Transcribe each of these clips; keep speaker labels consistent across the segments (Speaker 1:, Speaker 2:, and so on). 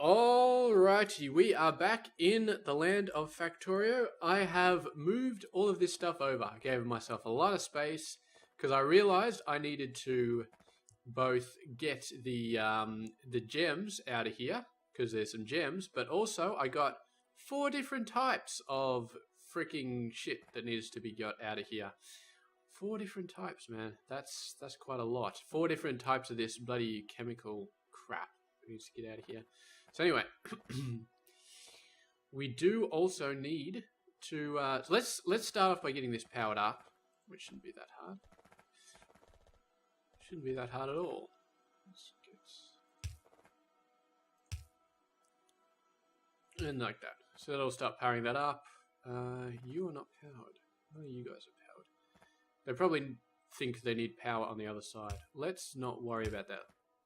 Speaker 1: Alrighty, we are back in the land of Factorio. I have moved all of this stuff over. I gave myself a lot of space because I realized I needed to both get the gems out of here because there's some gems, but also I got 4 different types of freaking shit that needs to be got out of here. 4 different types, man. That's quite a lot. 4 different types of this bloody chemical crap. Needs to get out of here. So anyway, we do also need to let's start off by getting this powered up, which shouldn't be that hard. Shouldn't be that hard at all. Let's get... And like that. So that'll start powering that up. You are not powered. None of you guys are powered. They probably think they need power on the other side. Let's not worry about that.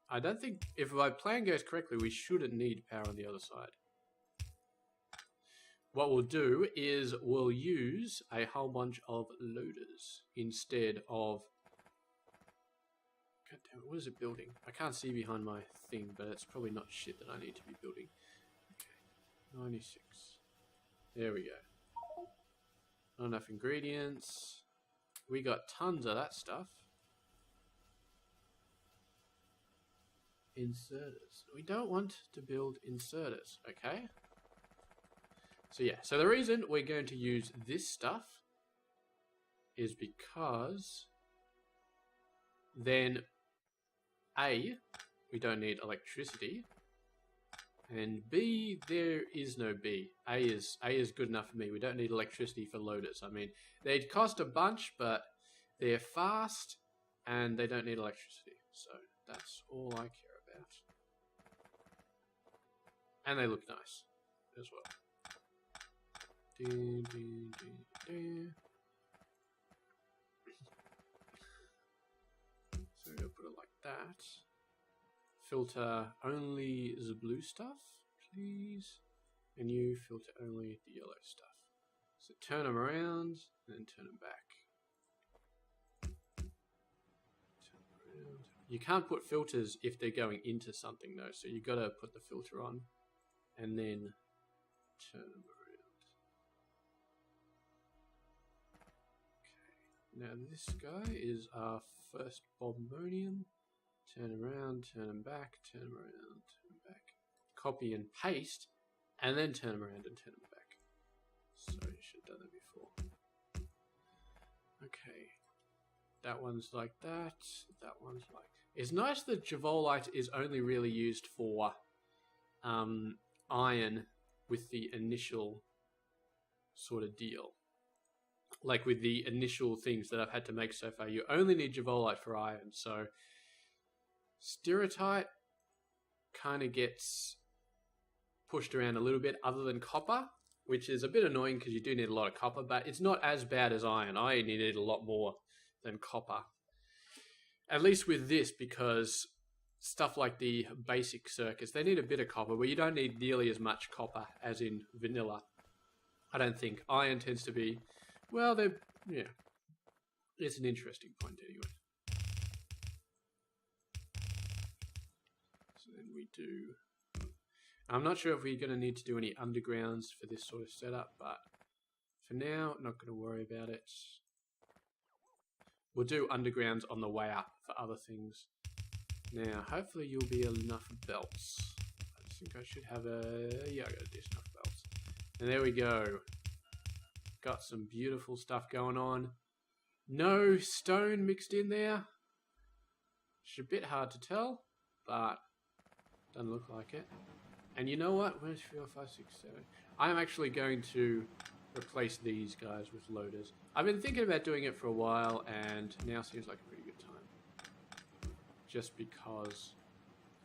Speaker 1: I don't think, if my plan goes correctly, we shouldn't need power on the other side. What we'll do is we'll use a whole bunch of loaders instead of... God damn it, what is it building? I can't see behind my thing, but it's probably not shit that I need to be building. Okay, 96. There we go. Not enough ingredients. We got tons of that stuff. Inserters. We don't want to build inserters, okay? So yeah, so the reason we're going to use this stuff is because then A, we don't need electricity, and B, there is no B. A is good enough for me. We don't need electricity for loaders. I mean, they'd cost a bunch, but they're fast and they don't need electricity. So that's all I care about. And they look nice as well. So we'll put it like that. Filter only the blue stuff, please. And you filter only the yellow stuff. So turn them around and then turn them back. You can't put filters if they're going into something though, so you got to put the filter on and then turn them around. Okay, now this guy is our first bombonium. Turn around, turn them back, turn them around, turn them back. Copy and paste, and then turn them around and turn them back. So you should have done that before. Okay. That one's like that. That one's like... It's nice that Javolite is only really used for iron with the initial sort of deal. Like with the initial things that I've had to make so far, you only need Javolite for iron. So Stereotype kind of gets pushed around a little bit other than copper, which is a bit annoying because you do need a lot of copper, but it's not as bad as iron. Iron you need a lot more than copper. At least with this, because stuff like the basic circuits, they need a bit of copper, but you don't need nearly as much copper as in vanilla. I don't think. Iron tends to be, well, yeah. It's an interesting point anyway. So then we do... I'm not sure if we're going to need to do any undergrounds for this sort of setup, but for now, not going to worry about it. We'll do undergrounds on the way up for other things. Now, hopefully you'll be enough belts. I think I should have a... Yeah, I got a decent enough belts. And there we go. Got some beautiful stuff going on. No stone mixed in there. It's a bit hard to tell, but doesn't look like it. And you know what? 1, 2, 3, 4, 5, 6, 7. I'm actually going to replace these guys with loaders. I've been thinking about doing it for a while, and now seems like a pretty good time. Just because,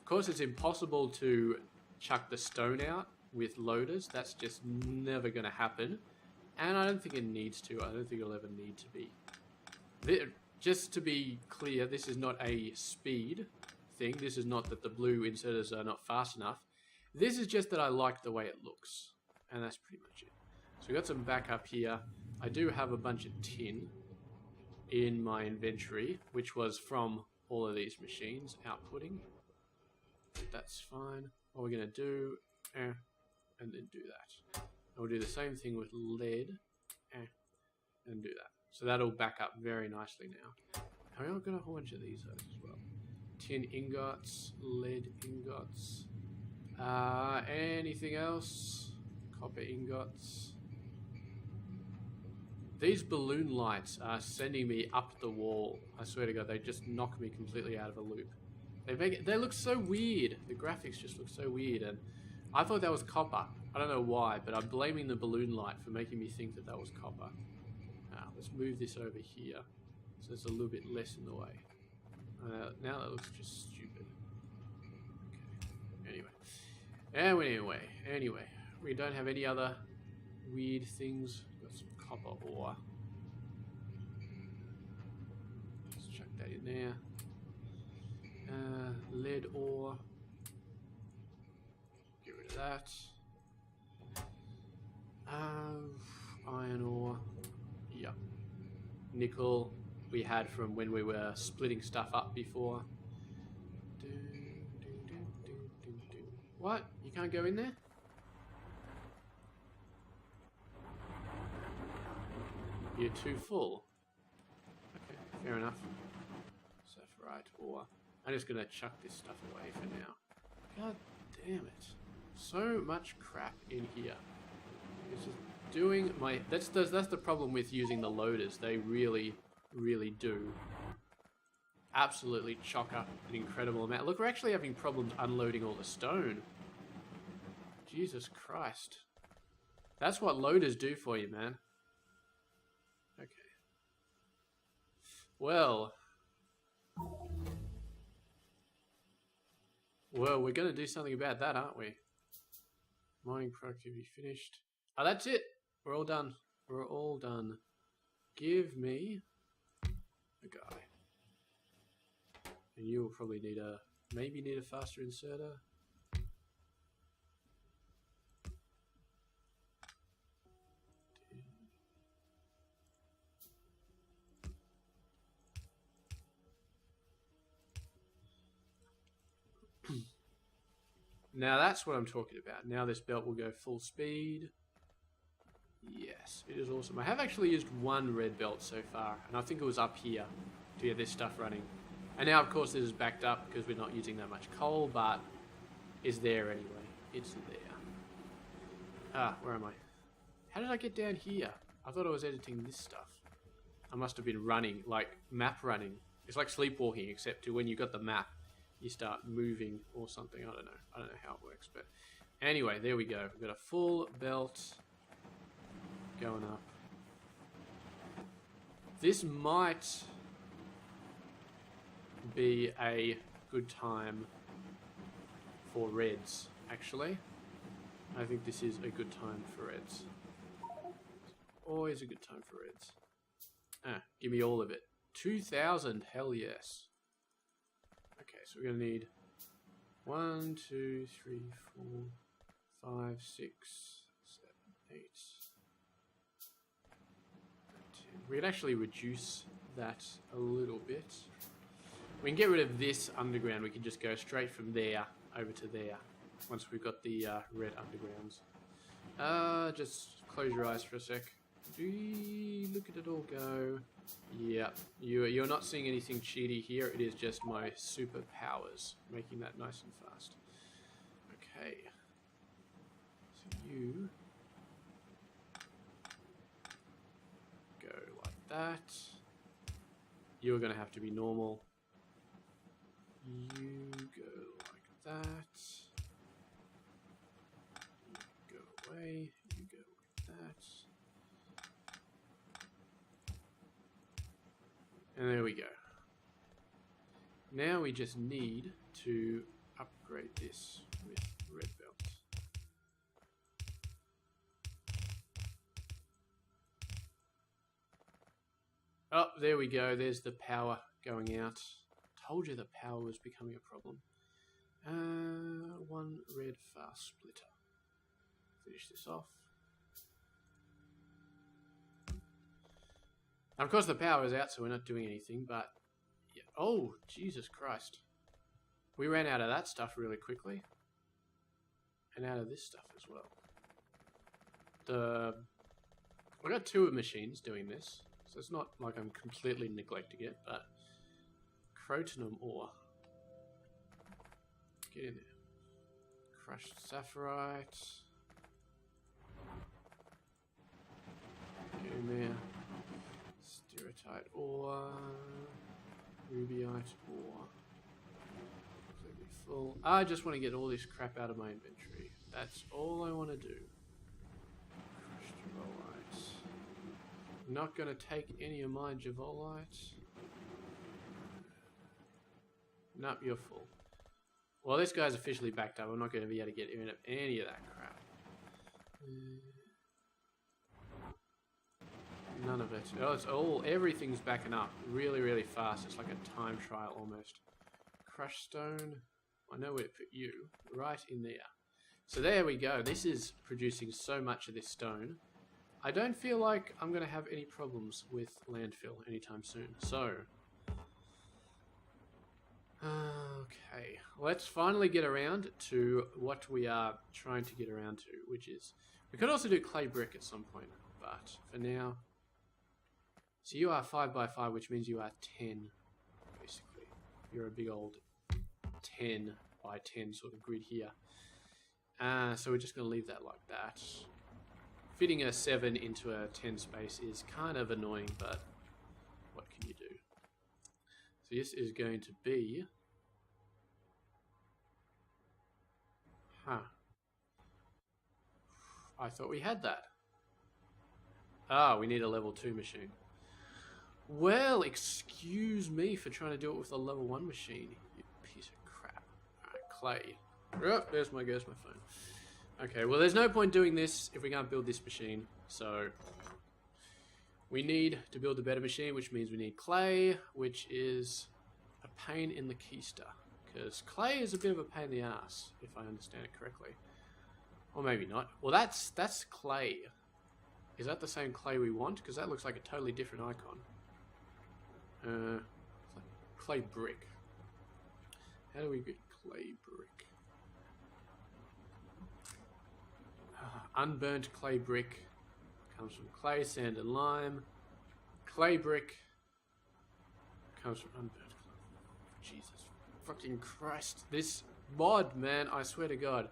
Speaker 1: of course, it's impossible to chuck the stone out with loaders. That's just never going to happen. And I don't think it needs to. I don't think it'll ever need to be. Just to be clear, this is not a speed thing. This is not that the blue inserters are not fast enough. This is just that I like the way it looks. And that's pretty much it. So we got some backup here. I do have a bunch of tin in my inventory, which was from all of these machines outputting. That's fine. What we're going to do, and then do that. And we'll do the same thing with lead, and do that. So that'll back up very nicely now. And we've got a whole bunch of these as well. Tin ingots, lead ingots. Anything else? Copper ingots. These balloon lights are sending me up the wall. I swear to God, they just knock me completely out of a loop. They look so weird. The graphics just look so weird, and I thought that was copper. I don't know why, but I'm blaming the balloon light for making me think that that was copper. Let's move this over here so it's a little bit less in the way. Now that looks just stupid. Okay. Anyway, we don't have any other weird things. Got some copper ore. Let's chuck that in there. Lead ore. Get rid of that. Iron ore. Yep. Nickel we had from when we were splitting stuff up before. What? You can't go in there? You're too full. Okay, fair enough. Sapphirite ore. I'm just gonna chuck this stuff away for now. God damn it. So much crap in here. It's just doing my... That's the problem with using the loaders. They really do absolutely chock up an incredible amount. Look, we're actually having problems unloading all the stone. Jesus Christ. That's what loaders do for you, man. Okay. Well, we're going to do something about that, aren't we? Mining productivity finished. Oh, that's it. We're all done. We're all done. Give me a guy. And you will probably need maybe need a faster inserter. Now that's what I'm talking about. Now this belt will go full speed. Yes, it is awesome. I have actually used one red belt so far, and I think it was up here to get this stuff running. And now, of course, this is backed up because we're not using that much coal, but it's there anyway. It's there. Ah, where am I? How did I get down here? I thought I was editing this stuff. I must have been running, like map running. It's like sleepwalking, except to when you got the map, you start moving or something. I don't know. I don't know how it works, but anyway, there we go. We've got a full belt going up. This might be a good time for reds, actually. I think this is a good time for reds. Always a good time for reds. Ah, give me all of it. 2,000, hell yes. Okay, so we're going to need 1, 2, 3, 4, 5, 6, 7, 8, 10. We can actually reduce that a little bit. We can get rid of this underground. We can just go straight from there over to there once we've got the red undergrounds. Just close your eyes for a sec. Look at it all go. Yeah, you're not seeing anything cheaty here. It is just my superpowers making that nice and fast. Okay. So you go like that. You're going to have to be normal. You go like that. You go away. You go like that. And there we go. Now we just need to upgrade this with red belt. Oh, there we go. There's the power going out. Told you the power was becoming a problem. One red fast splitter. Finish this off. And of course the power is out, so we're not doing anything, but... Yeah. Oh, Jesus Christ. We ran out of that stuff really quickly. And out of this stuff as well. I got 2 machines doing this. So it's not like I'm completely neglecting it, but Crotonum ore. Get in there. Crushed sapphirite. Get in there. Stereotype ore. Rubyite ore. Completely full. I just want to get all this crap out of my inventory. That's all I want to do. Crushed javolite. Not going to take any of my javolite. Nope, you're full. Well, this guy's officially backed up. I'm not going to be able to get rid of any of that crap. None of it. Oh, it's all, everything's backing up really, really fast. It's like a time trial almost. Crushed stone. I know where to put you. Right in there. So there we go. This is producing so much of this stone. I don't feel like I'm going to have any problems with landfill anytime soon. So, okay. Let's finally get around to what we are trying to get around to, which is, we could also do clay brick at some point, but for now, so you are 5 by 5, which means you are 10, basically. You're a big old 10 by 10 sort of grid here. So we're just going to leave that like that. Fitting a 7 into a 10 space is kind of annoying, but what can you do? So this is going to be... I thought we had that. Ah, we need a level 2 machine. Well, excuse me for trying to do it with a level 1 machine, you piece of crap. Alright, clay. Oh, there's my phone. Okay, well there's no point doing this if we can't build this machine, so we need to build a better machine, which means we need clay, which is a pain in the keister, because clay is a bit of a pain in the ass, if I understand it correctly. Or maybe not. Well, that's clay. Is that the same clay we want? Because that looks like a totally different icon. Clay brick. How do we get clay brick? Unburnt clay brick comes from clay, sand, and lime. Clay brick comes from unburnt clay. Jesus fucking Christ. This mod, man, I swear to God.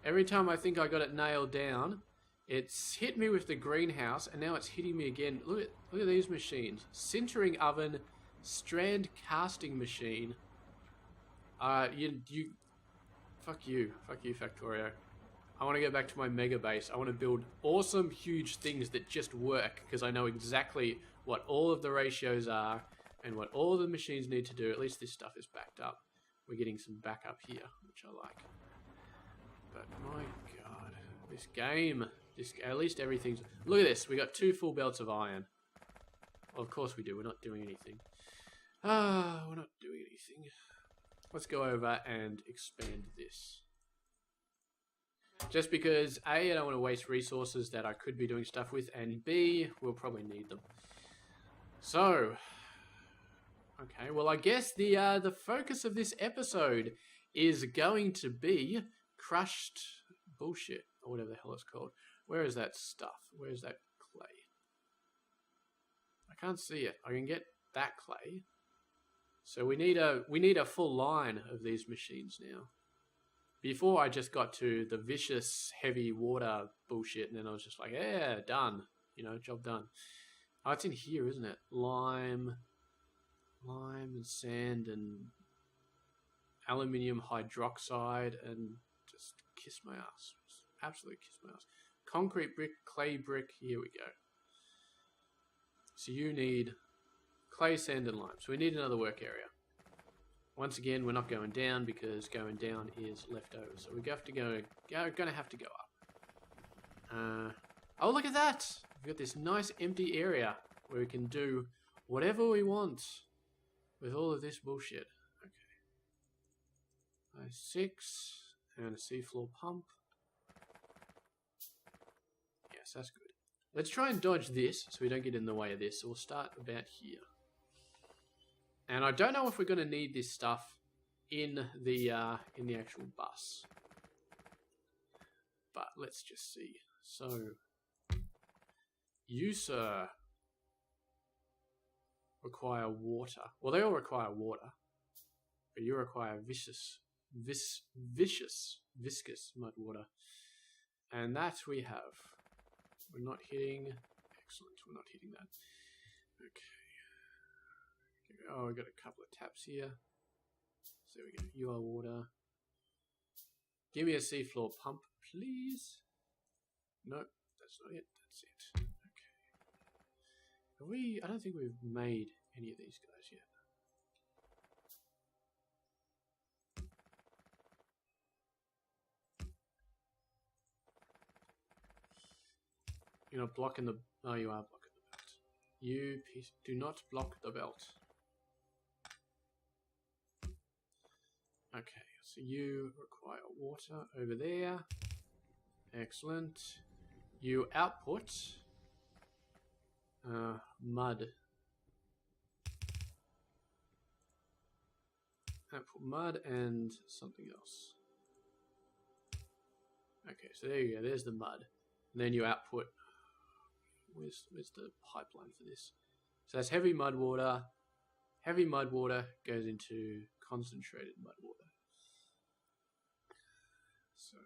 Speaker 1: Every time I think I got it nailed down, it's hit me with the greenhouse, and now it's hitting me again. Look at these machines. Sintering oven, strand casting machine. Fuck you, Factorio. I want to go back to my mega base. I want to build awesome, huge things that just work, because I know exactly what all of the ratios are and what all of the machines need to do. At least this stuff is backed up. We're getting some backup here, which I like. But my God, this game, at least everything's... Look at this, we got 2 full belts of iron. Well, of course we do, we're not doing anything. We're not doing anything. Let's go over and expand this. Just because, A, I don't want to waste resources that I could be doing stuff with, and B, we'll probably need them. So, okay, well I guess the focus of this episode is going to be crushed bullshit, or whatever the hell it's called. Where is that stuff? Where is that clay? I can't see it. I can get that clay. So we need a full line of these machines now. Before I just got to the vicious heavy water bullshit, and then I was just like, yeah, done. You know, job done. Oh, it's in here, isn't it? Lime and sand and aluminium hydroxide and just kiss my ass. Just absolutely kiss my ass. Concrete brick, clay brick, here we go. So you need clay, sand, and lime. So we need another work area. Once again, we're not going down because going down is left over. So we're gonna have to go up. Oh, look at that! We've got this nice empty area where we can do whatever we want with all of this bullshit. Okay. 6 and a seafloor pump. Yes, that's good. Let's try and dodge this so we don't get in the way of this. So we'll start about here. And I don't know if we're going to need this stuff in the actual bus. But let's just see. So, you, sir, require water. Well, they all require water, but you require viscous mud water, and that we have. We're not hitting. Excellent. We're not hitting that. Okay. Oh, we got a couple of taps here. So there we go. You are water. Give me a seafloor pump, please. Nope, that's not it. That's it. Okay. Have we? I don't think we've made any of these guys yet. You're not blocking the... Oh, you are blocking the belt. You piece... Do not block the belt. Okay, so you require water over there. Excellent. You output... mud. Output mud and something else. Okay, so there you go. There's the mud. And then you output... Where's the pipeline for this? So that's heavy mud water. Heavy mud water goes into concentrated mud water. So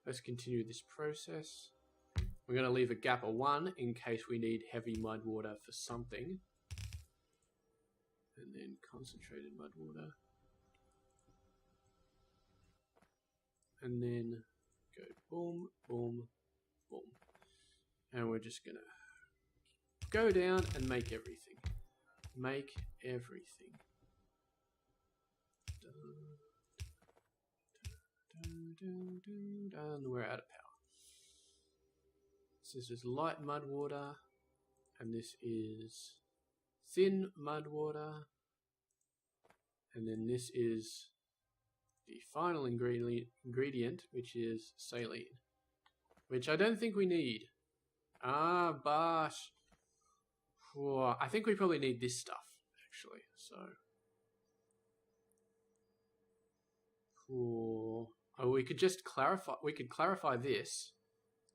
Speaker 1: let's continue this process. We're going to leave a gap of 1 in case we need heavy mud water for something. And then concentrated mud water. And then go boom, boom, boom. And we're just going to go down and make everything. Make everything. And we're out of power. So this is light mud water. And this is thin mud water. And then this is the final ingredient, which is saline. Which I don't think we need. But I think we probably need this stuff, actually. So, we could just clarify. We could clarify this,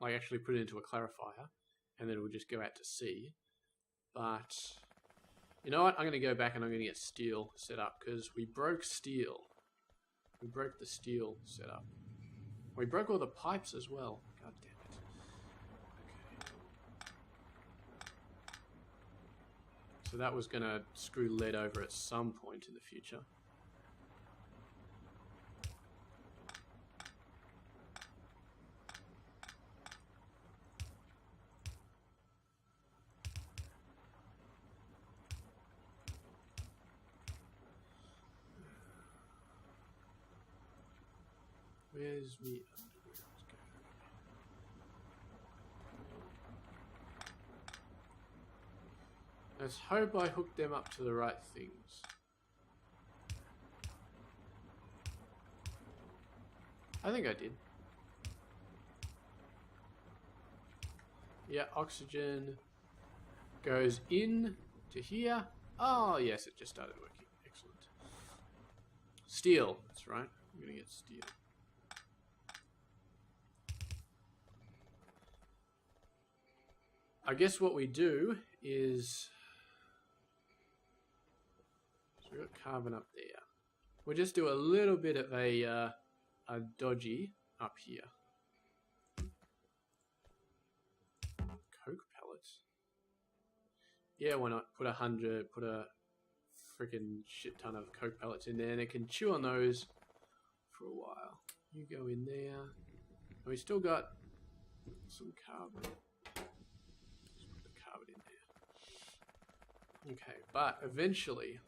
Speaker 1: like actually put it into a clarifier, and then it would just go out to sea. But you know what? I'm going to go back and I'm going to get steel set up because we broke steel. We broke the steel setup. We broke all the pipes as well. God damn it. So that was going to screw lead over at some point in the future. Where's the underground going? Let's hope I hooked them up to the right things. I think I did. Yeah, oxygen goes in to here. Oh, yes, it just started working. Excellent. Steel, that's right. I'm going to get steel. I guess what we do is... So we've got carbon up there. We'll just do a little bit of a dodgy up here. Coke pellets. Yeah, why not? Put a freaking shit ton of Coke pellets in there, and it can chew on those for a while. You go in there. And we still got some carbon. Let's put the carbon in there. Okay, but eventually...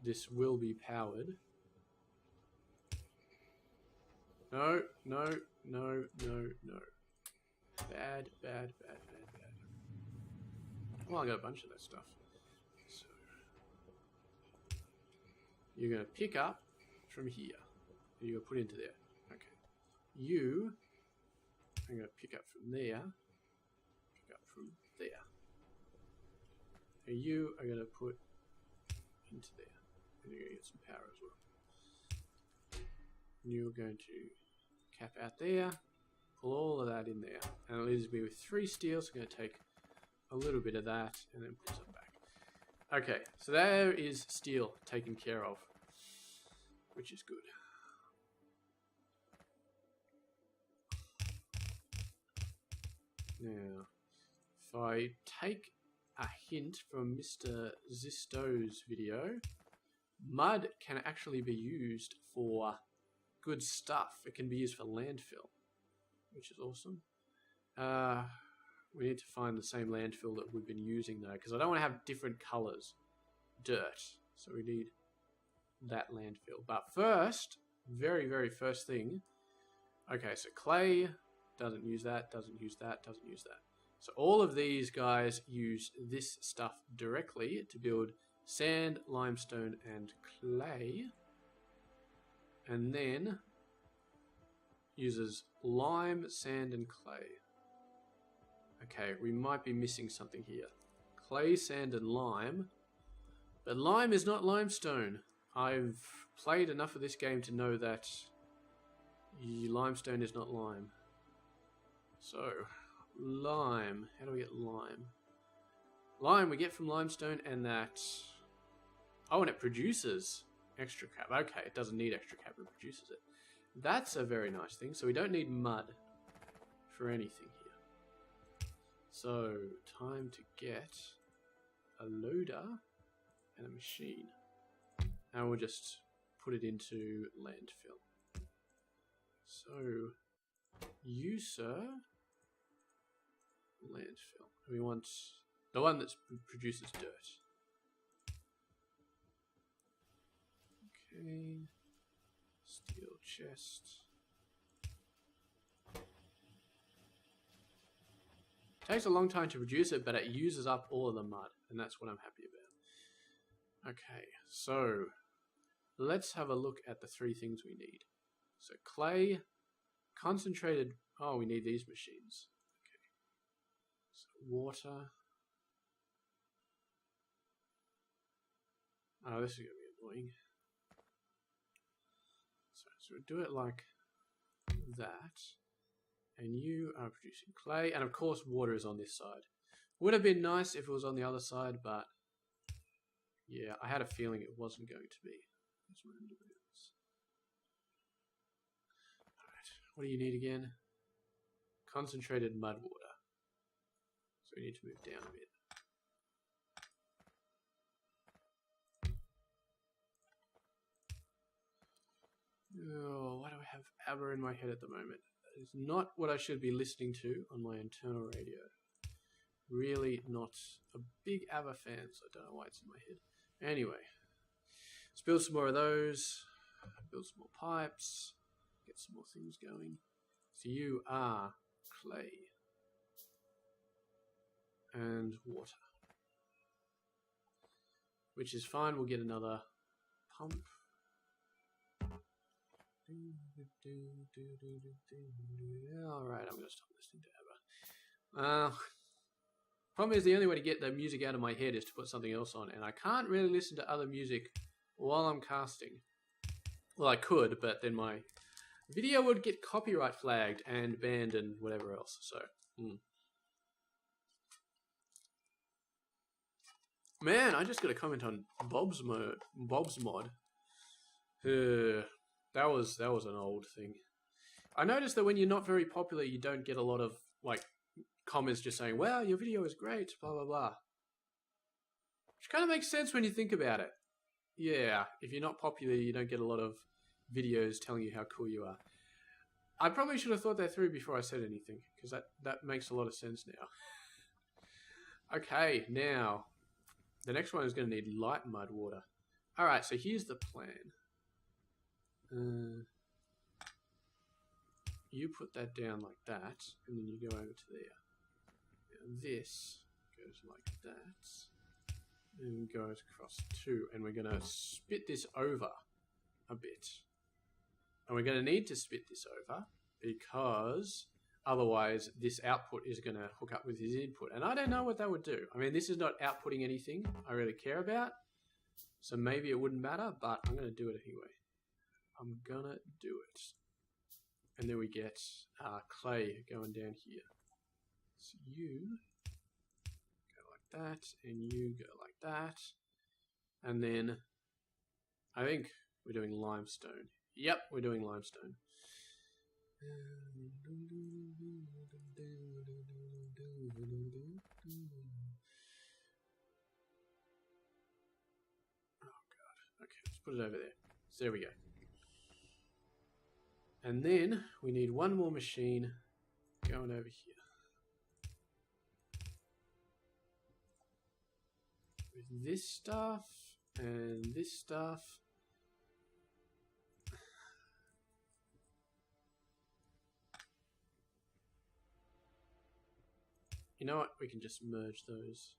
Speaker 1: this will be powered. No, no, no, no, no. Bad, bad, bad, bad, bad. Well, I got a bunch of that stuff. So you're going to pick up from here. And you're going to put into there. Okay. You, I'm going to pick up from there. Pick up from there. And you are going to put into there. And you're going to get some power as well. And you're going to cap out there. Pull all of that in there. And it leaves me with 3 steel, so I'm going to take a little bit of that and then put some back. Okay, so there is steel taken care of, which is good. Now, if I take a hint from Mr. Zisto's video, mud can actually be used for good stuff. It can be used for landfill, which is awesome. We need to find the same landfill that we've been using though, because I don't want to have different colors. Dirt. So we need that landfill. But first, very, very first thing. Okay, so clay doesn't use that, doesn't use that, doesn't use that. So all of these guys use this stuff directly to build sand, limestone, and clay. And then uses lime, sand, and clay. Okay, we might be missing something here. Clay, sand, and lime. But lime is not limestone. I've played enough of this game to know that limestone is not lime. So, lime. How do we get lime? Lime we get from limestone and that... Oh, and it produces extra cap. Okay, it doesn't need extra cap, it produces it. That's a very nice thing. So we don't need mud for anything here. So, time to get a loader and a machine. And we'll just put it into landfill. So, you, sir, landfill. We want the one that produces dirt. Okay, steel chest. Takes a long time to produce it, but it uses up all of the mud, and that's what I'm happy about. Okay, so let's have a look at the 3 things we need. So clay, concentrated... Oh, we need these machines. Okay. So water. Oh, this is going to be annoying. So we'll do it like that. And you are producing clay. And of course water is on this side. Would have been nice if it was on the other side, but yeah, I had a feeling it wasn't going to be. Alright, what do you need again? Concentrated mud water. So we need to move down a bit. Oh, why do I have ABBA in my head at the moment? That is not what I should be listening to on my internal radio. Really not a big ABBA fan, so I don't know why it's in my head. Anyway, let's build some more of those. Build some more pipes. Get some more things going. So you are clay. And water. Which is fine, we'll get another pump. Alright, I'm going to stop listening to ABBA. Problem is, the only way to get the music out of my head is to put something else on, and I can't really listen to other music while I'm casting. Well, I could, but then my video would get copyright flagged and banned and whatever else, so... Man, I just got a comment on Bob's mod. That was an old thing. I noticed that when you're not very popular, you don't get a lot of like comments just saying, "Wow, your video is great," blah blah blah. Which kind of makes sense when you think about it. Yeah, if you're not popular, you don't get a lot of videos telling you how cool you are. I probably should have thought that through before I said anything, because that makes a lot of sense now. Okay, now the next one is going to need light mud water. All right, so here's the plan. You put that down like that, and then you go over to there. Now this goes like that, and goes across 2, and we're going to spit this over a bit. And we're going to need to spit this over because Otherwise, this output is going to hook up with his input. And I don't know what that would do. I mean, this is not outputting anything I really care about. So maybe it wouldn't matter, but I'm going to do it anyway. I'm going to do it. And then we get clay going down here. So you go like that, and you go like that. And then I think we're doing limestone. Yep, we're doing limestone. Oh god. Okay, let's put it over there. So there we go. And then we need one more machine going over here. With this stuff and this stuff. You know what? We can just merge those.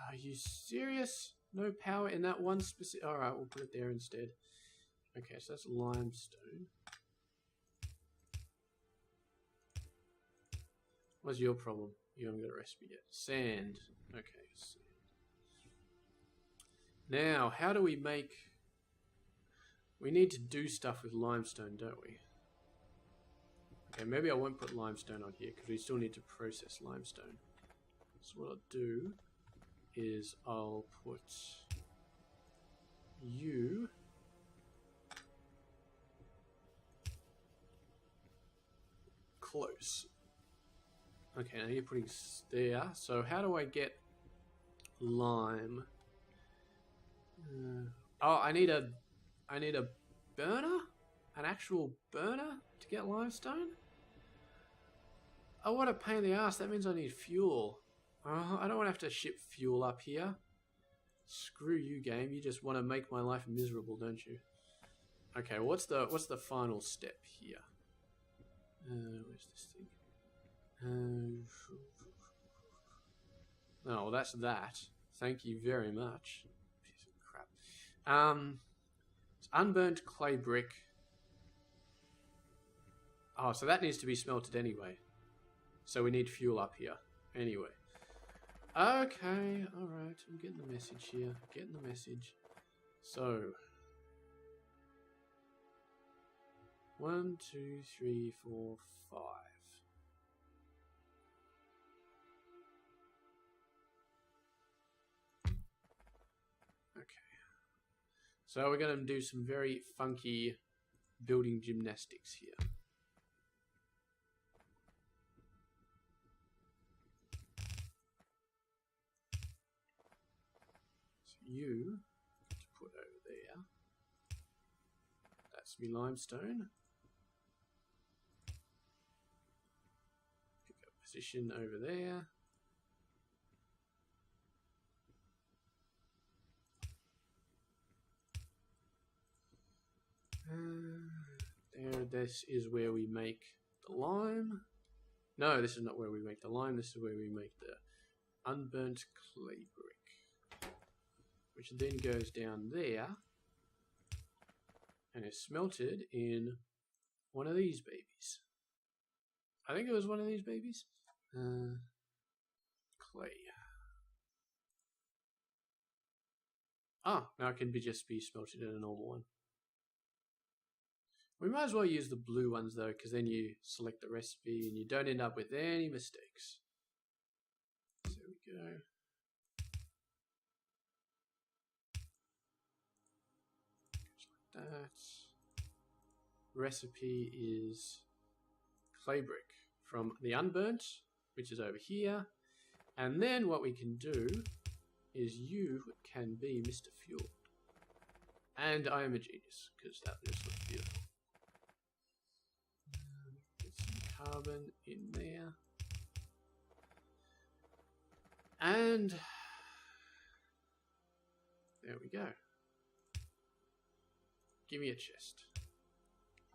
Speaker 1: Are you serious? No power in that one specific... Alright, we'll put it there instead. Okay, so that's limestone. What's your problem? You haven't got a recipe yet. Sand. Okay, sand. Now, how do we make... We need to do stuff with limestone, don't we? Okay, maybe I won't put limestone on here because we still need to process limestone. So what I'll do is I'll put you close. Okay, now you're putting there. So how do I get lime? Oh, I need a burner, an actual burner to get limestone. Oh, what a pain in the ass. That means I need fuel. I don't want to have to ship fuel up here. Screw you, game. You just want to make my life miserable, don't you? Okay, what's the final step here? Where's this thing? Oh, that's that. Thank you very much. Piece of crap. It's unburnt clay brick. Oh, so that needs to be smelted anyway. So we need fuel up here. Anyway. Okay, alright. I'm getting the message here. Getting the message. So. 1, 2, 3, 4, 5. Okay. So we're going to do some very funky building gymnastics here. You to put over there. That's me limestone. Pick up position over there. There, this is where we make the lime. No, this is not where we make the lime. This is where we make the unburnt clay brick, which then goes down there and is smelted in one of these babies. I think it was one of these babies. Clay. Ah, now it can just be smelted in a normal one. We might as well use the blue ones though, because then you select the recipe and you don't end up with any mistakes. So there we go. That recipe is clay brick from the unburnt, which is over here, and then what we can do is you can be Mr. Fuel, and I am a genius because that just looks beautiful. Get some carbon in there, and there we go. Give me a chest.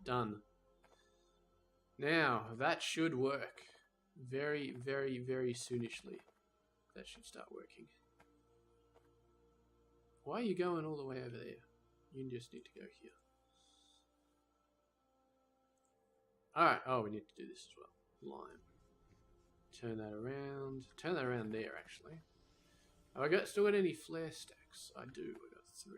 Speaker 1: Done. Now, that should work. Very, very, very soonishly. That should start working. Why are you going all the way over there? You just need to go here. Alright, oh, we need to do this as well. Lime. Turn that around. Turn that around there, actually. Have I still got any flare stacks? I do. I got 3.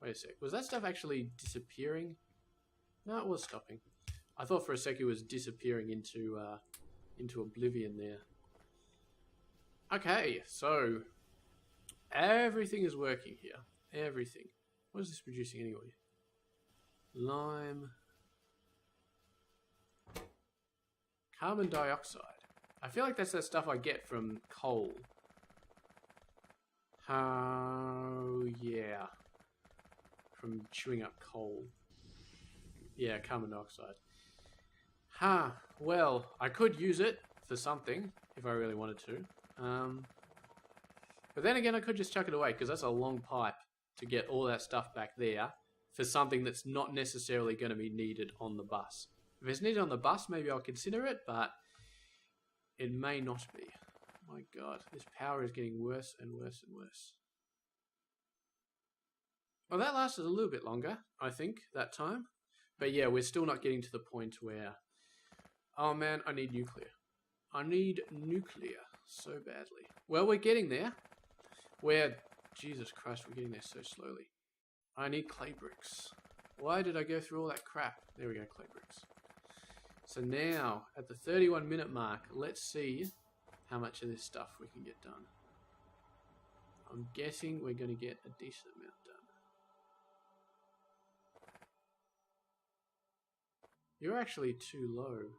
Speaker 1: Wait a sec. Was that stuff actually disappearing? No, it was stopping. I thought for a sec it was disappearing into oblivion there. Okay, so everything is working here. Everything. What is this producing anyway? Lime. Carbon dioxide. I feel like that's that stuff I get from coal. Oh, yeah. From chewing up coal. Yeah, carbon dioxide. Well, I could use it for something if I really wanted to. But then again, I could just chuck it away because that's a long pipe to get all that stuff back there for something that's not necessarily going to be needed on the bus. If it's needed on the bus, maybe I'll consider it, but it may not be. My God, this power is getting worse and worse and worse. Well, that lasted a little bit longer, I think, that time. But yeah, we're still not getting to the point where... Oh man, I need nuclear. I need nuclear so badly. Well, we're getting there. Jesus Christ, we're getting there so slowly. I need clay bricks. Why did I go through all that crap? There we go, clay bricks. So now, at the 31-minute mark, let's see how much of this stuff we can get done. I'm guessing we're going to get a decent amount done. You're actually too low.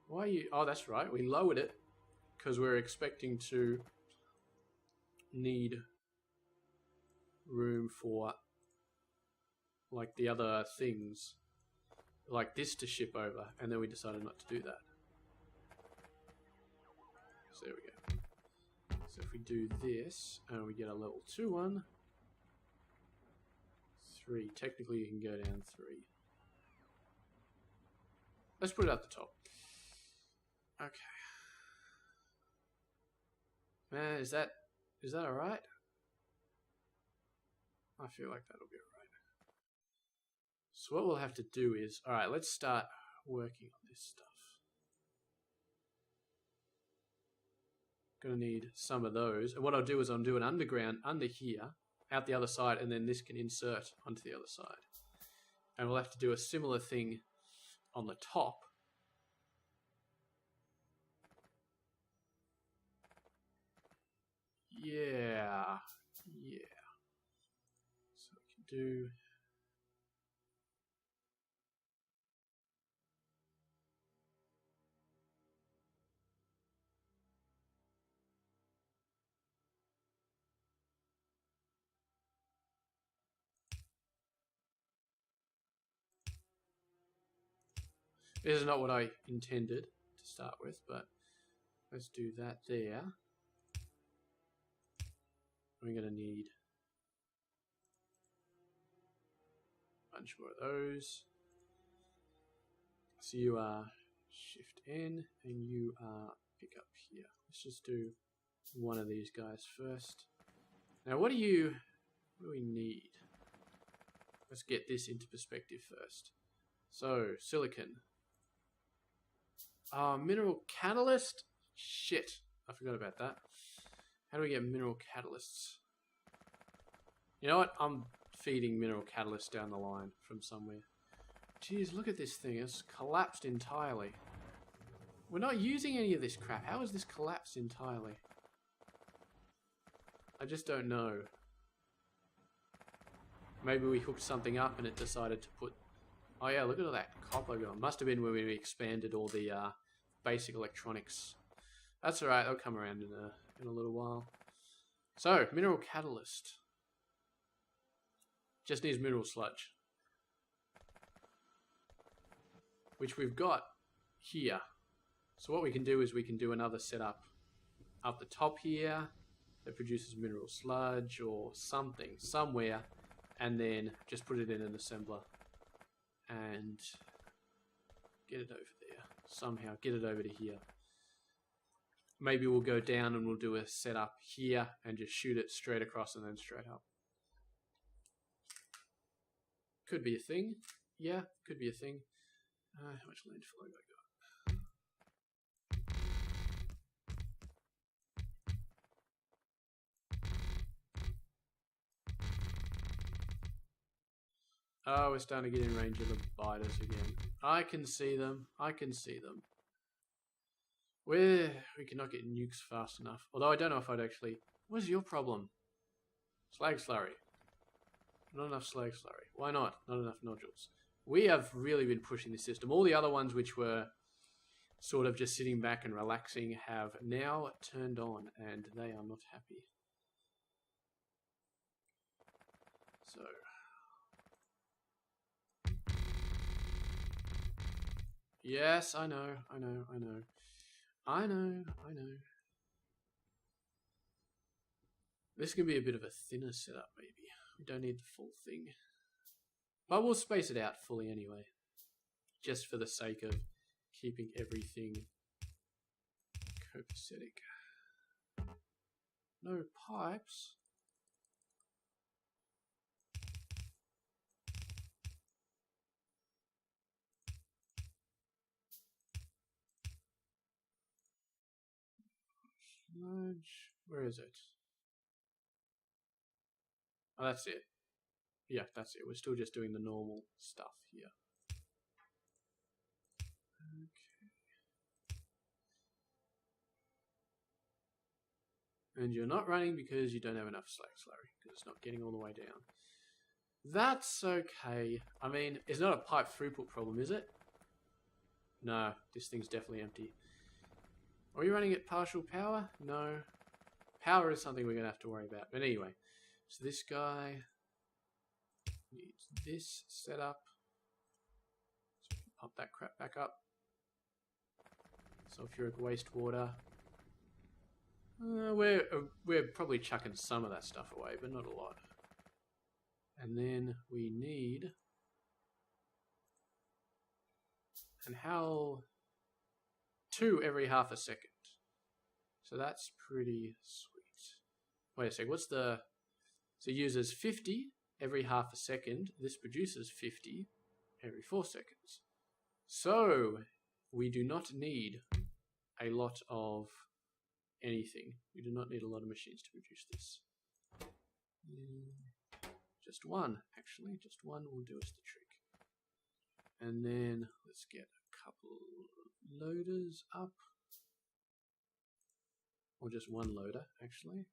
Speaker 1: Why are you... Oh, that's right. We lowered it because we're expecting to need room for like the other things like this to ship over, and then we decided not to do that. So there we go. So if we do this and we get a level 2 one, 3. Technically you can go down 3. Let's put it at the top. Okay. Man, is that alright? I feel like that'll be alright. So what we'll have to do is, alright, let's start working on this stuff. Gonna need some of those. And what I'll do is I'll do an underground under here, out the other side, and then this can insert onto the other side. And we'll have to do a similar thing on the top. Yeah. So we can do... This is not what I intended to start with, but let's do that there. We're going to need a bunch more of those. So you are Shift N and you are pick up here. Let's just do one of these guys first. Now what do we need? Let's get this into perspective first. So silicon. Mineral catalyst? Shit, I forgot about that. How do we get mineral catalysts? You know what? I'm feeding mineral catalysts down the line from somewhere. Jeez, look at this thing. It's collapsed entirely. We're not using any of this crap. How is this collapsed entirely? I just don't know. Maybe we hooked something up and it decided to put... Oh yeah, look at all that copper going. Must have been when we expanded all the basic electronics. That's alright, they'll come around in a little while. So, mineral catalyst. Just needs mineral sludge. Which we've got here. So what we can do is we can do another setup up the top here that produces mineral sludge or something, somewhere, and then just put it in an assembler and get it over there. Somehow get it over to here. maybe we'll go down and we'll do a setup here and just shoot it straight across and then straight up. Could be a thing. Yeah, could be a thing. How much landfill have I got? Oh, we're starting to get in range of the biters again. I can see them. I can see them. We cannot get nukes fast enough. Although I don't know if I'd actually... What is your problem? Slag slurry. Not enough slag slurry. Why not? Not enough nodules. We have really been pushing the system. All the other ones which were sort of just sitting back and relaxing have now turned on, and they are not happy. So... Yes, I know. This can be a bit of a thinner setup, maybe. We don't need the full thing. But we'll space it out fully anyway. Just for the sake of keeping everything copacetic. No pipes. Sludge. Where is it? Oh, that's it. Yeah, that's it. We're still just doing the normal stuff here. Okay. And you're not running because you don't have enough slag slurry, because it's not getting all the way down. That's okay. I mean, it's not a pipe throughput problem, is it? No, this thing's definitely empty. Are you running at partial power? No. Power is something we're going to have to worry about. But anyway, so this guy needs this setup. So we can pump that crap back up. Sulfuric wastewater. We're probably chucking some of that stuff away, but not a lot. And then we need... And how... 2 every half a second. So that's pretty sweet. Wait a sec, what's the... So it uses 50 every half a second. This produces 50 every 4 seconds. So we do not need a lot of anything. We do not need a lot of machines to produce this. Just one, actually. Just one will do us the trick. And then let's get a couple loaders up. Or just one loader, actually.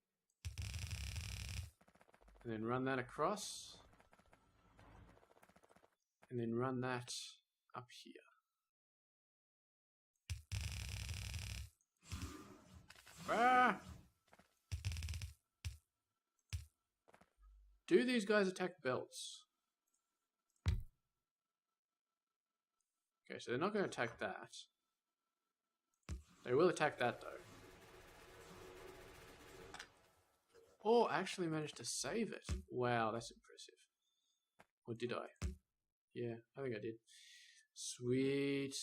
Speaker 1: And then run that across. And then run that up here. Ah! Do these guys attack belts? Okay, so they're not going to attack that. They will attack that, though. Or actually managed to save it. Wow, that's impressive. Or did I? Yeah, I think I did. Sweet.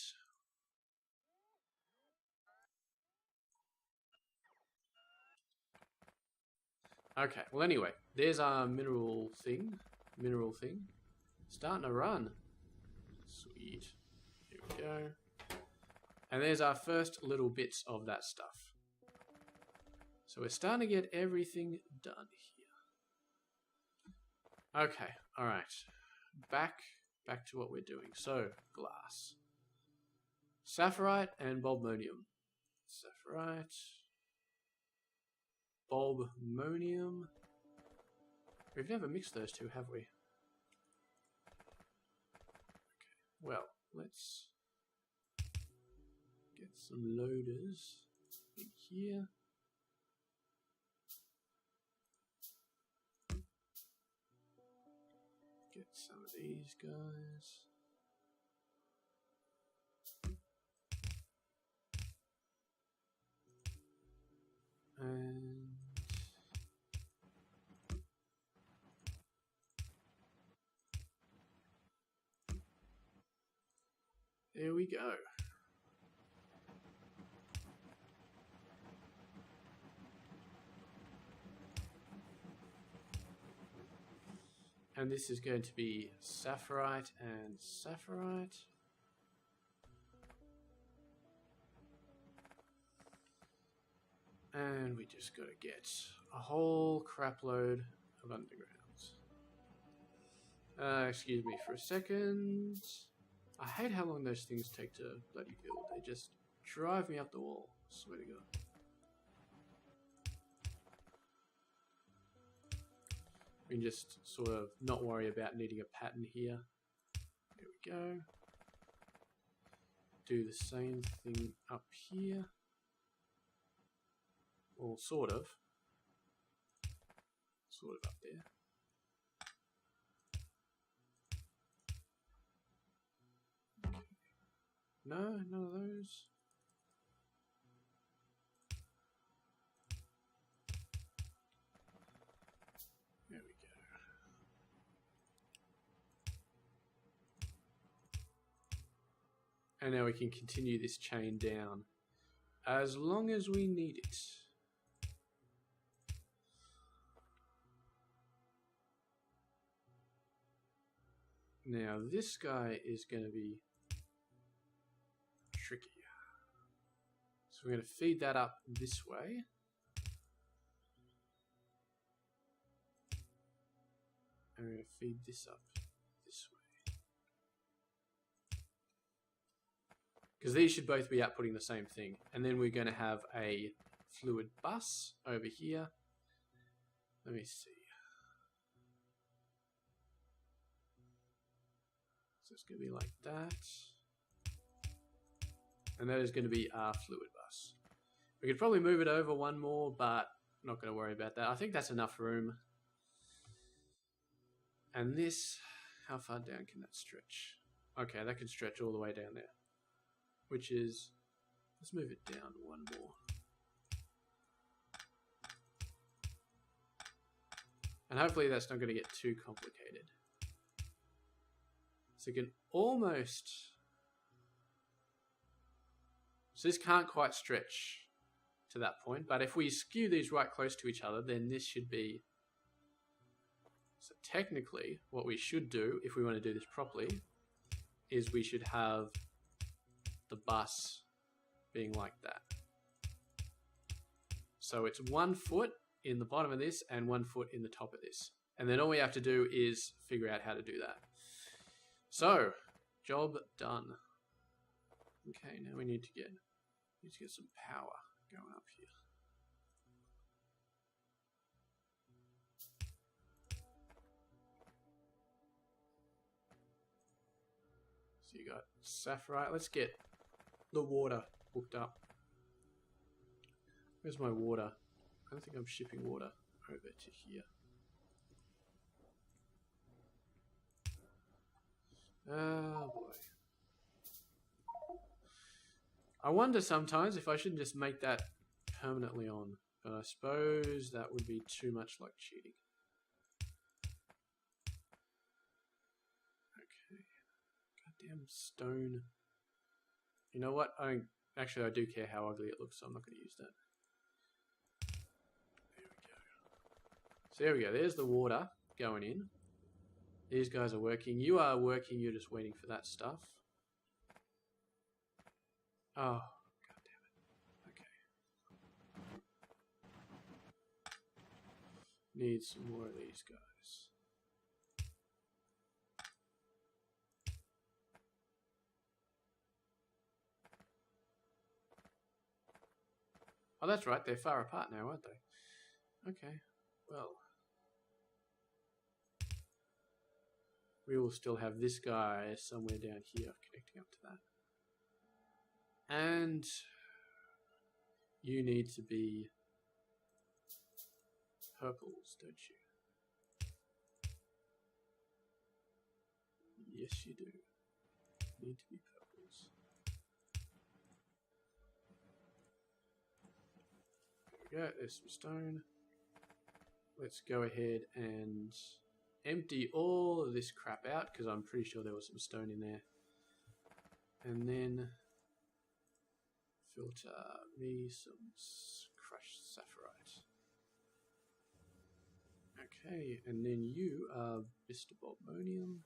Speaker 1: Okay, well anyway, there's our mineral thing. Starting to run. Sweet. Here we go. And there's our first little bits of that stuff. So we're starting to get everything done here. Okay, alright. Back to what we're doing. So, glass. Sapphirite and bulbmonium. Sapphirite. Bulbmonium. We've never mixed those two, have we? Okay, well, let's get some loaders in here. Get some of these guys. And there we go. And this is going to be sapphirite and sapphirite. And we just got to get a whole crap load of undergrounds. Excuse me for a second. I hate how long those things take to bloody build. They just drive me up the wall. Swear to God. We can just sort of not worry about needing a pattern here. There we go. Do the same thing up here. Well, sort of. Sort of up there. Okay. No, none of those. There we go. And now we can continue this chain down as long as we need it. Now this guy is going to be tricky. So we're going to feed that up this way. And we're going to feed this up this way. Because these should both be outputting the same thing. And then we're going to have a fluid bus over here. Let me see. So it's going to be like that. And that is going to be our fluid bus. We could probably move it over one more, but I'm not going to worry about that. I think that's enough room. And this, how far down can that stretch? Okay, that can stretch all the way down there. Which is, let's move it down one more. And hopefully that's not going to get too complicated. So you can almost... So this can't quite stretch to that point, but if we skew these right close to each other, then this should be... So technically, what we should do, if we want to do this properly, is we should have the bus being like that. So it's 1 foot in the bottom of this and 1 foot in the top of this. And then all we have to do is figure out how to do that. So, job done. Okay, now we need to get some power going up here. So you got sapphirite. Let's get the water hooked up. Where's my water? I don't think I'm shipping water over to here. Oh boy. I wonder sometimes if I shouldn't just make that permanently on, but I suppose that would be too much like cheating. Okay. Goddamn stone. You know what? I do care how ugly it looks, so I'm not going to use that. There we go. So there we go. There's the water going in. These guys are working. You are working. You're just waiting for that stuff. Oh, god damn it. Okay. Need some more of these guys. Oh, that's right. They're far apart now, aren't they? Okay. Well. We will still have this guy somewhere down here connecting up to that. And you need to be purples, don't you? Yes, you do. You need to be purples. There we go, there's some stone. Let's go ahead and empty all of this crap out, because I'm pretty sure there was some stone in there. And then filter me some crushed sapphirite. Okay, and then you are Mr. Bobonium.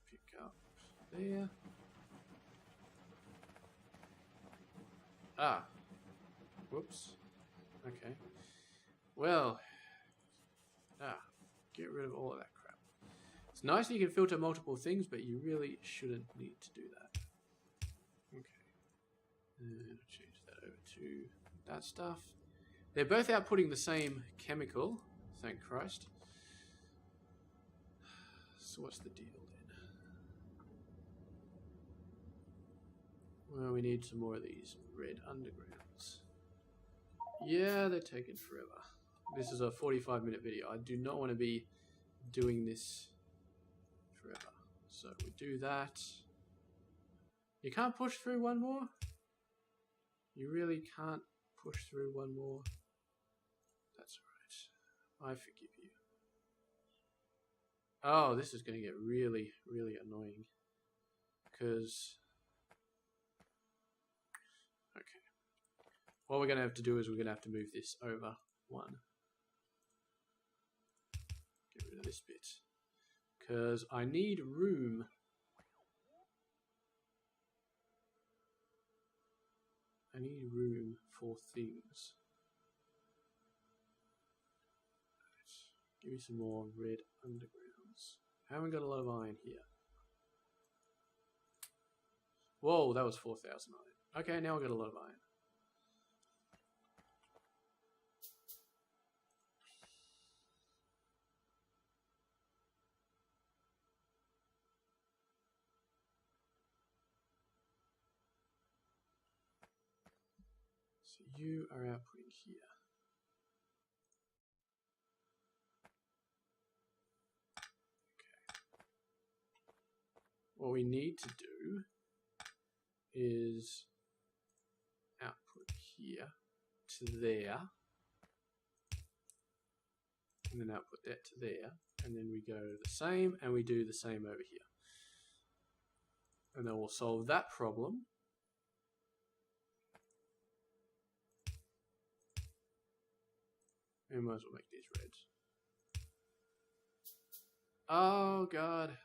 Speaker 1: Pick up there. Ah. Whoops. Okay. Well. Get rid of all of that crap. It's nice that you can filter multiple things, but you really shouldn't need to do that. Okay. And I'll change that over to that stuff. They're both outputting the same chemical, thank Christ. So what's the deal then? Well, we need some more of these red undergrounds. Yeah, they're taking forever. This is a 45-minute video. I do not want to be doing this forever. So we do that. You can't push through one more? You really can't push through one more? That's alright. I forgive you. Oh, this is going to get really, really annoying. Because... Okay. What we're going to have to do is we're going to have to move this over one. Get rid of this bit. Because I need room. I need room for things. Right. Give me some more red undergrounds. I haven't got a lot of iron here. Whoa, that was 4,000 iron. Okay, now I've got a lot of iron. So you are outputting here. What we need to do is output here to there, and then output that to there, and then we go the same, and we do the same over here. And then we'll solve that problem. We might as well make these reds. Oh god.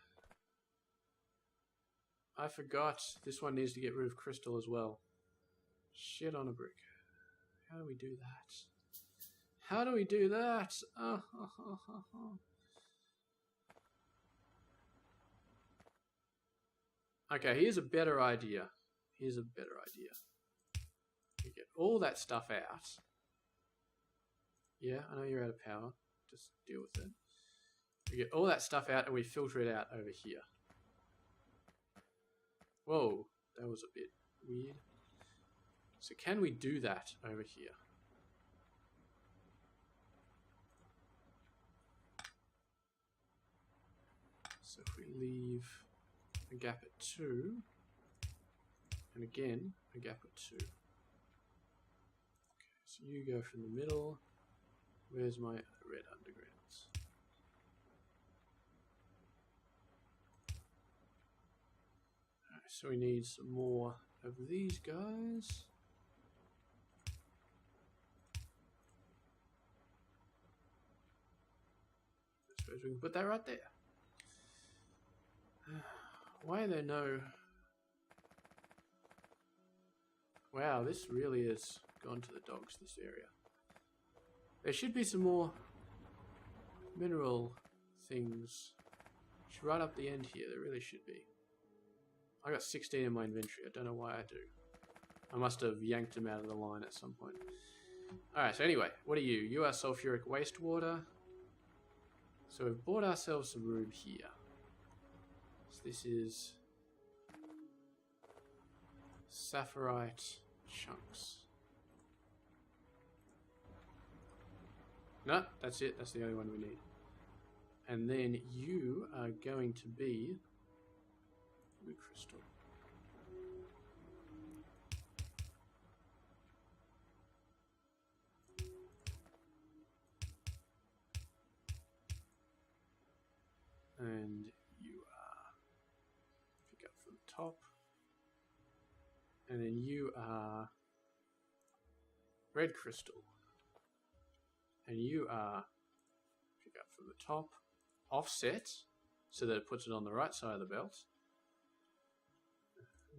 Speaker 1: I forgot. This one needs to get rid of crystal as well. Shit on a brick. How do we do that? How do we do that? Okay, here's a better idea. Here's a better idea. We get all that stuff out. Yeah, I know you're out of power. Just deal with it. We get all that stuff out and we filter it out over here. Whoa, that was a bit weird. So can we do that over here? So if we leave a gap at 2, and again, a gap at 2. Okay, so you go from the middle. Where's my red undergrounds? Alright, so we need some more of these guys. I suppose we can put that right there. Why are there no... Wow, this really has gone to the dogs, this area. There should be some more mineral things. Right up the end here, there really should be. I got 16 in my inventory. I don't know why I do. I must have yanked them out of the line at some point. Alright, so anyway, what are you? You are sulfuric wastewater. So we've bought ourselves some room here. So this is sapphirite chunks. No, that's it. That's the only one we need. And then you are going to be blue crystal. And you are, pick up from the top. And then you are red crystal. And you are, pick up from the top, offset, so that it puts it on the right side of the belt.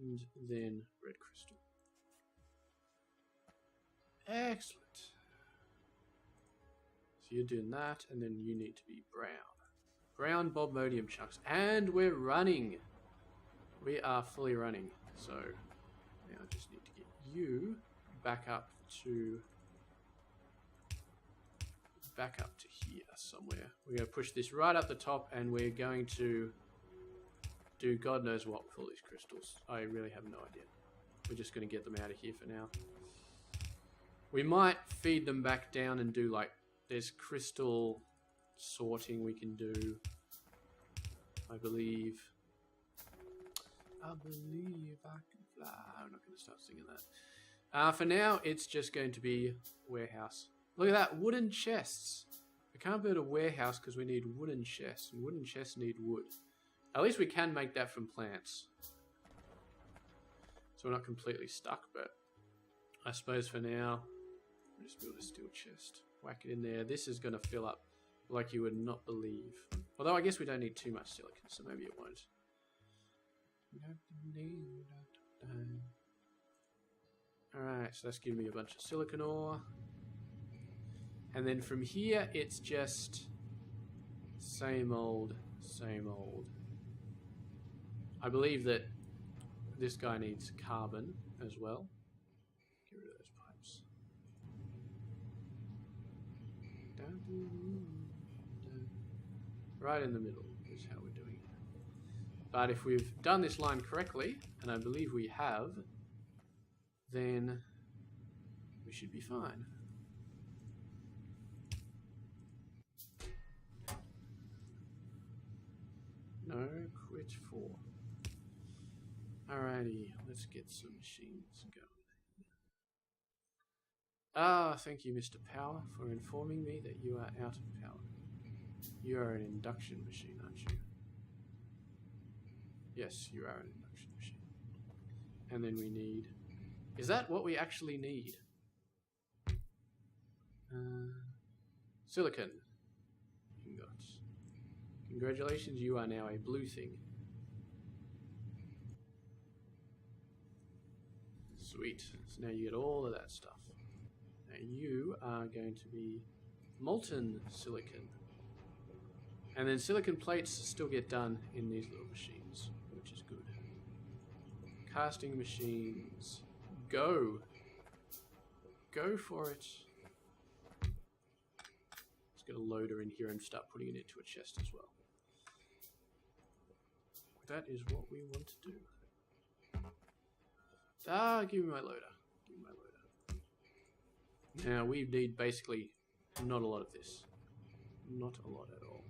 Speaker 1: And then red crystal. Excellent. So you're doing that, and then you need to be brown. Brown bobmodium chunks. And we're running. We are fully running. So now I just need to get you back up to here somewhere. We're going to push this right up the top, and we're going to do God knows what with all these crystals. I really have no idea. We're just going to get them out of here for now. We might feed them back down and do like, there's crystal sorting we can do. I believe I can fly. I'm not going to start singing that. For now, it's just going to be warehouse. Look at that, wooden chests. We can't build a warehouse because we need wooden chests, and wooden chests need wood. At least we can make that from plants. So we're not completely stuck, but I suppose for now, we'll just build a steel chest. Whack it in there. This is going to fill up like you would not believe. Although I guess we don't need too much silicon, so maybe it won't. Alright, so that's giving me a bunch of silicon ore. And then from here, it's just same old, same old. I believe that this guy needs carbon as well. Get rid of those pipes. Right in the middle is how we're doing it. But if we've done this line correctly, and I believe we have, then we should be fine. No, quit 4. Alrighty, let's get some machines going. Ah, thank you, Mr. Power, for informing me that you are out of power. You are an induction machine, aren't you? Yes, you are an induction machine. And then we need... Is that what we actually need? Silicon. Ingots. Congratulations, you are now a blue thing. Sweet. So now you get all of that stuff. Now you are going to be molten silicon. And then silicon plates still get done in these little machines, which is good. Casting machines. Go! Go for it. Let's get a loader in here and start putting it into a chest as well. That is what we want to do. Ah, give me my loader. Give me my loader. Now, we need basically not a lot of this. Not a lot at all.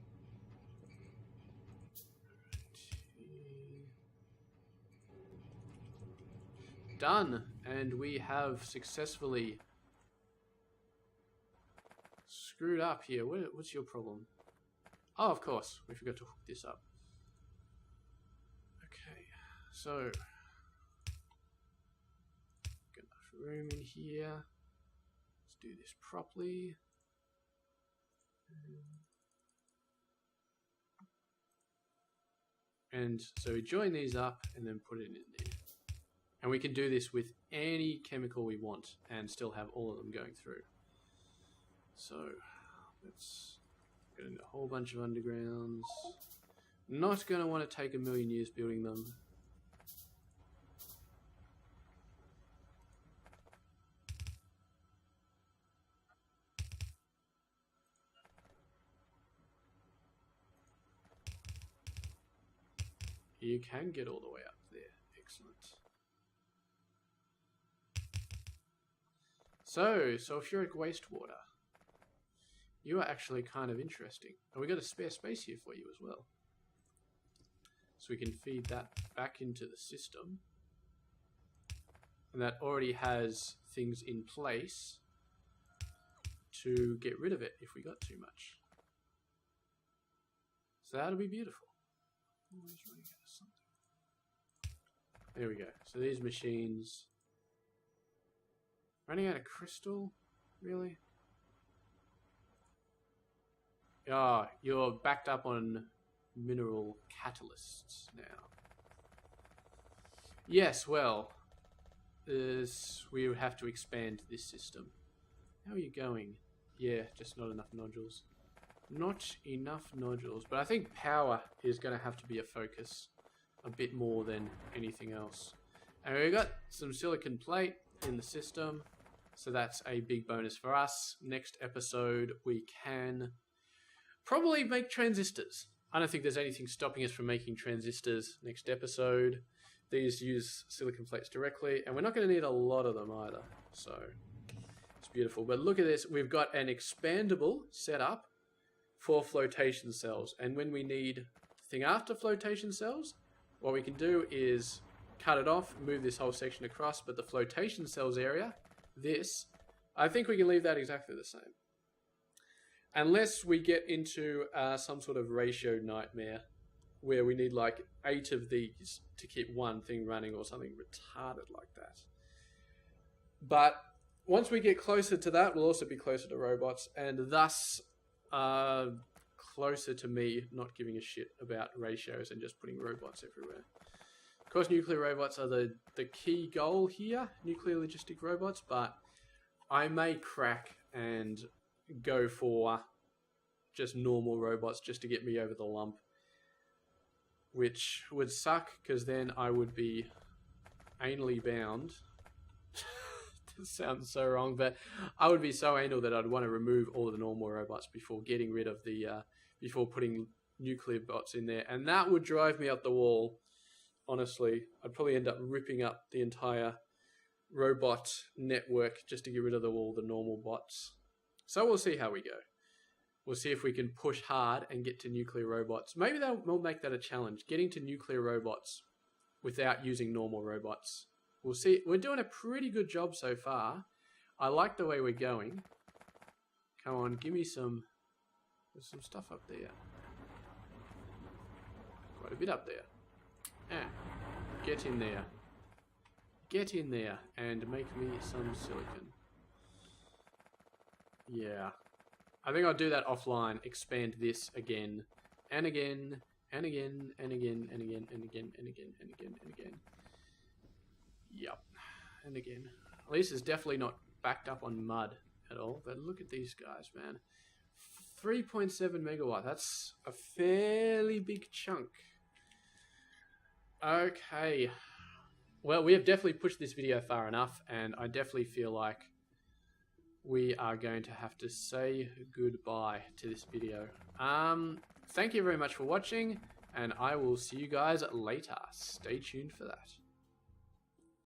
Speaker 1: Done! And we have successfully screwed up here. What's your problem? Oh, of course. We forgot to hook this up. Okay, so... Got enough room in here. Let's do this properly. And so we join these up and then put it in there. And we can do this with any chemical we want and still have all of them going through. So let's get a whole bunch of undergrounds. Not going to want to take a million years building them. You can get all the way up there. Excellent. So, sulfuric wastewater. You are actually kind of interesting. And we got a spare space here for you as well. So we can feed that back into the system. And that already has things in place to get rid of it if we got too much. So that'll be beautiful. Always running out of something. There we go. So these machines Running out of crystal? Really? Ah, you're backed up on mineral catalysts now. Yes, well, we would have to expand this system. How are you going? Yeah, just not enough nodules. Not enough nodules, but I think power is going to have to be a focus a bit more than anything else. And we've got some silicon plate in the system, so that's a big bonus for us. Next episode, we can probably make transistors. I don't think there's anything stopping us from making transistors next episode. These use silicon plates directly, and we're not going to need a lot of them either, so it's beautiful. But look at this, we've got an expandable setup for flotation cells, and when we need the thing after flotation cells, what we can do is cut it off, move this whole section across, but the flotation cells area, this, I think we can leave that exactly the same. Unless we get into some sort of ratio nightmare where we need like 8 of these to keep one thing running or something retarded like that. But once we get closer to that, we'll also be closer to robots, and thus closer to me not giving a shit about ratios and just putting robots everywhere. Of course, nuclear robots are the key goal here, nuclear logistic robots, but I may crack and go for just normal robots just to get me over the lump, which would suck because then I would be anally bound. That sounds so wrong, but I would be so anal that I'd want to remove all of the normal robots before getting rid of the before putting nuclear bots in there, and that would drive me up the wall. Honestly, I'd probably end up ripping up the entire robot network just to get rid of all the normal bots. So we'll see how we go. We'll see if we can push hard and get to nuclear robots. Maybe we'll make that a challenge, getting to nuclear robots without using normal robots. We'll see. We're doing a pretty good job so far. I like the way we're going. Come on, give me some... There's some stuff up there. Quite a bit up there. Ah, get in there. Get in there and make me some silicon. Yeah. I think I'll do that offline. Expand this again and again and again and again and again and again and again and again and again. Yep. And again. At least it's definitely not backed up on mud at all. But look at these guys, man. 3.7 megawatt. That's a fairly big chunk. Okay. Well, we have definitely pushed this video far enough, and I definitely feel like we are going to have to say goodbye to this video. Thank you very much for watching, and I will see you guys later. Stay tuned for that.